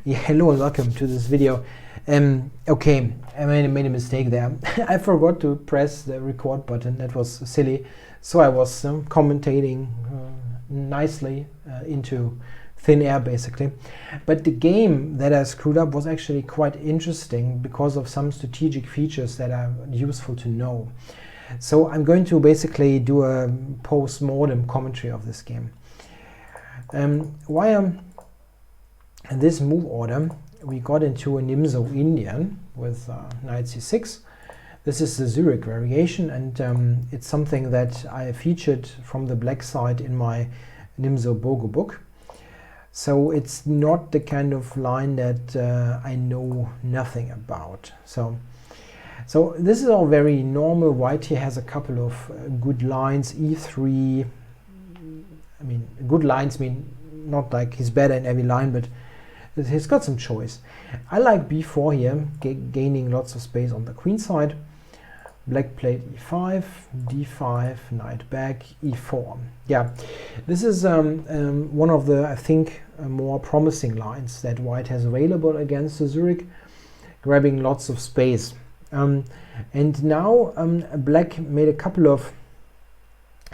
Yeah, hello and welcome to this video. Okay, I made a mistake there. I forgot to press the record button. That was silly. So I was commentating nicely into thin air, basically. But the game that I screwed up was actually quite interesting because of some strategic features that are useful to know. So I'm going to basically do a post-mortem commentary of this game. In this move order, we got into a Nimzo Indian with knight c6. This is the Zurich variation, and it's something that I featured from the black side in my Nimzo Bogo book. So it's not the kind of line that I know nothing about. So this is all very normal. White here has a couple of good lines, e3. I mean, good lines mean not like he's better in every line, but he's got some choice. I like b4 here, gaining lots of space on the queen side. Black played e5, d5, knight back, e4. Yeah, this is one of the, I think, more promising lines that white has available against the Zurich, grabbing lots of space. And now black made a couple of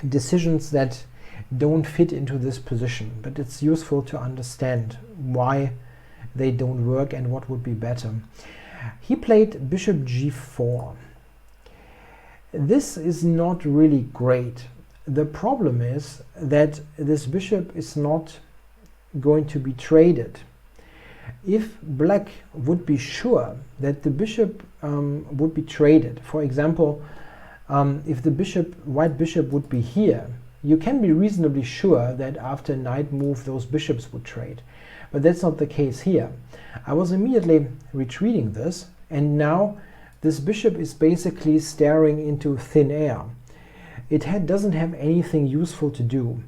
decisions that don't fit into this position, but it's useful to understand why they don't work and what would be better. He played bishop g4. This is not really great. The problem is that this bishop is not going to be traded. If black would be sure that the bishop would be traded, for example, if the white bishop would be here, you can be reasonably sure that after knight move those bishops would trade. But that's not the case here. I was immediately retreating this, and now this bishop is basically staring into thin air. It doesn't have anything useful to do.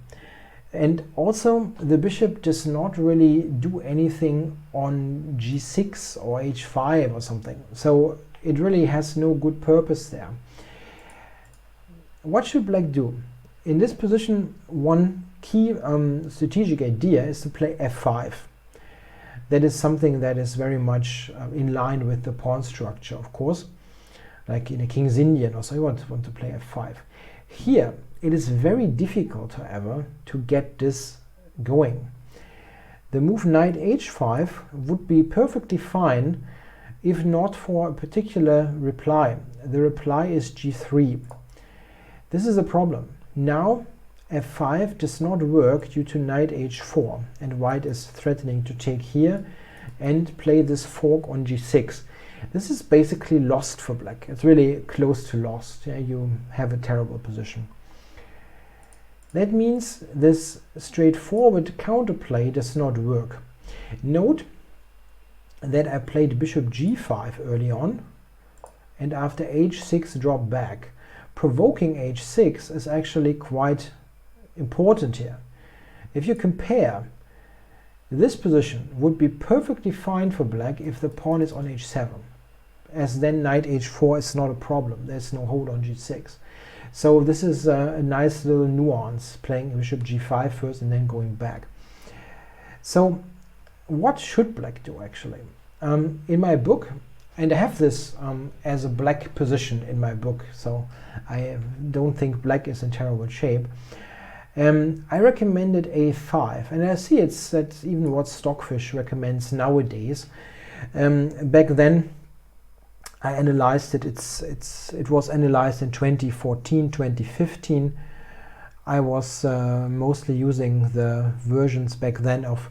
And also the bishop does not really do anything on g6 or h5 or something. So it really has no good purpose there. What should black do? In this position, one key strategic idea is to play f5. That is something that is very much in line with the pawn structure, of course. Like in a King's Indian or so, you want to play f5. Here, it is very difficult, however, to get this going. The move knight h5 would be perfectly fine if not for a particular reply. The reply is g3. This is a problem. Now f5 does not work due to knight h4, and white is threatening to take here and play this fork on g6. This is basically lost for black. It's really close to lost. Yeah, you have a terrible position. That means this straightforward counterplay does not work. Note that I played bishop g5 early on, and after h6 dropped back. Provoking h6 is actually quite important here. If you compare, this position would be perfectly fine for black if the pawn is on h7, as then knight h4 is not a problem. There's no hold on g6. So this is a nice little nuance, playing bishop g5 first and then going back. So what should black do actually? In my book, and I have this as a black position in my book, so I don't think black is in terrible shape. I recommended a5, and I see that's even what Stockfish recommends nowadays. Back then, I analyzed it. It was analyzed in 2014, 2015. I was mostly using the versions back then of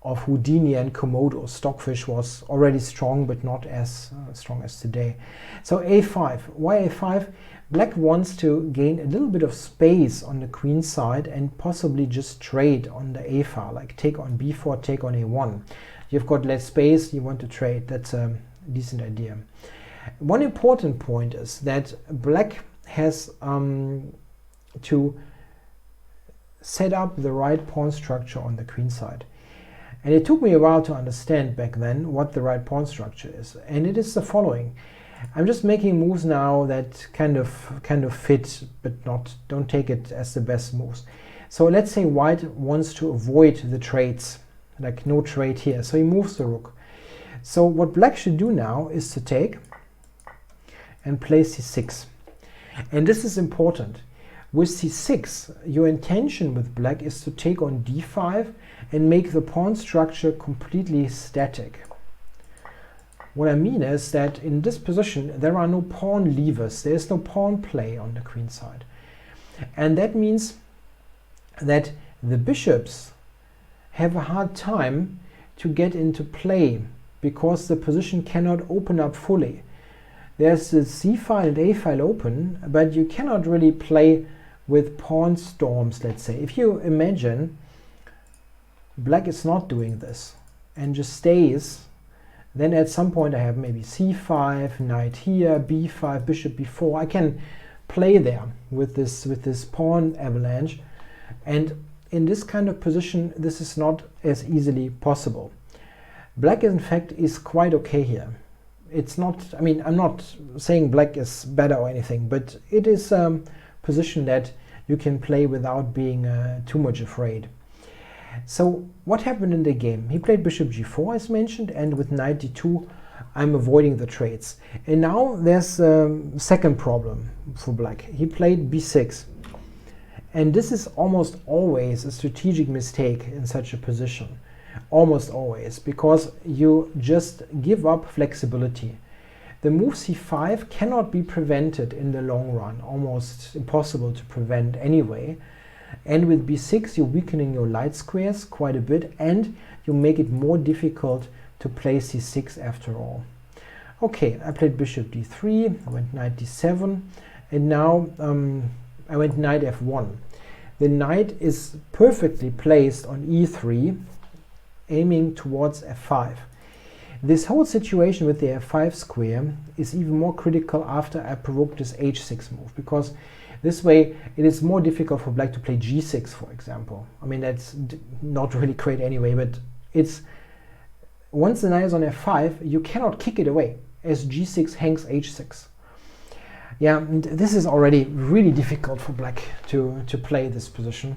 Houdini and Komodo. Stockfish was already strong, but not as strong as today. So a5. Why a5? Black wants to gain a little bit of space on the queen side and possibly just trade on the a file, like take on b4, take on a1. You've got less space, you want to trade. That's a decent idea. One important point is that black has to set up the right pawn structure on the queen side. And it took me a while to understand back then what the right pawn structure is. And it is the following. I'm just making moves now that kind of fit, but don't take it as the best moves. So let's say white wants to avoid the trades like no trade here. So he moves the rook. So what black should do now is to take and play c6. And this is important. With c6, your intention with black is to take on d5 and make the pawn structure completely static. What I mean is that in this position there are no pawn levers, there is no pawn play on the queen side. And that means that the bishops have a hard time to get into play because the position cannot open up fully. There's the c file and a file open, but you cannot really play with pawn storms, let's say. If you imagine black is not doing this and just stays, then at some point I have maybe c5, knight here, b5, bishop b4. I can play there with this pawn avalanche, and in this kind of position this is not as easily possible. Black in fact is quite okay here. It's not, I mean, I'm not saying black is better or anything, but it is a position that you can play without being too much afraid. So what happened in the game? He played bishop g4 as mentioned, and with knight d2 I'm avoiding the trades. And now there's a second problem for black. He played b6, and this is almost always a strategic mistake in such a position. Almost always, because you just give up flexibility. The move c5 cannot be prevented in the long run, almost impossible to prevent anyway. And with b6 you're weakening your light squares quite a bit, and you make it more difficult to play c6 after all. Okay, I played bishop d3, I went knight d7, and now I went knight f1. The knight is perfectly placed on e3, aiming towards f5. This whole situation with the f5 square is even more critical after I provoked this h6 move, because this way it is more difficult for black to play g6, for example. I mean, that's not really great anyway, but it's once the knight is on f5, you cannot kick it away, as g6 hangs h6. Yeah, and this is already really difficult for black to play this position.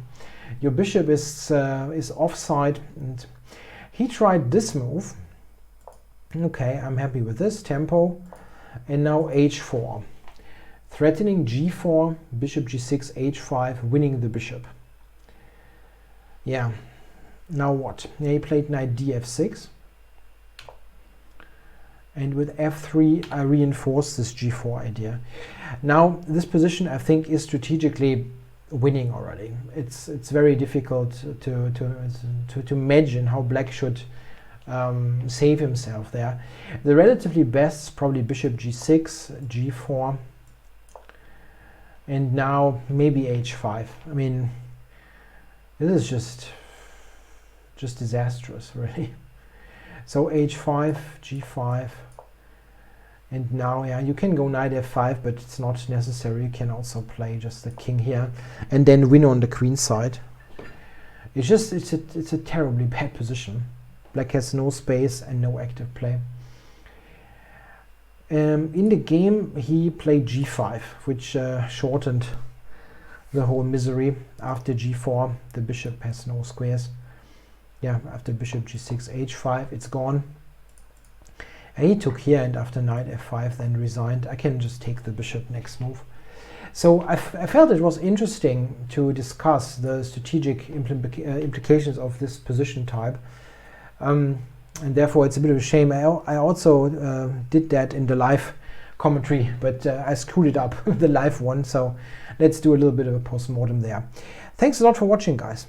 Your bishop is offside, and he tried this move. Okay, I'm happy with this tempo. And now h4. Threatening g4, bishop g6, h5, winning the bishop. Yeah, now what? Yeah, he played knight df6. And with f3, I reinforced this g4 idea. Now, this position, I think, is strategically winning already. It's very difficult to imagine how black should save himself there. The relatively best is probably bishop g6, g4, and now maybe h5. I mean, this is just disastrous, really. So h5, g5, and now, yeah, you can go knight f5, but it's not necessary. You can also play just the king here, and then win on the queen side. It's a terribly bad position. Black has no space and no active play. In the game, he played g5, which shortened the whole misery. After g4, the bishop has no squares. Yeah, after bishop g6, h5, it's gone. And he took here, and after knight f5 then resigned. I can just take the bishop next move. So I felt it was interesting to discuss the strategic implications of this position type. And therefore it's a bit of a shame. I also did that in the live commentary, but I screwed it up, the live one. So let's do a little bit of a post-mortem there. Thanks a lot for watching, guys.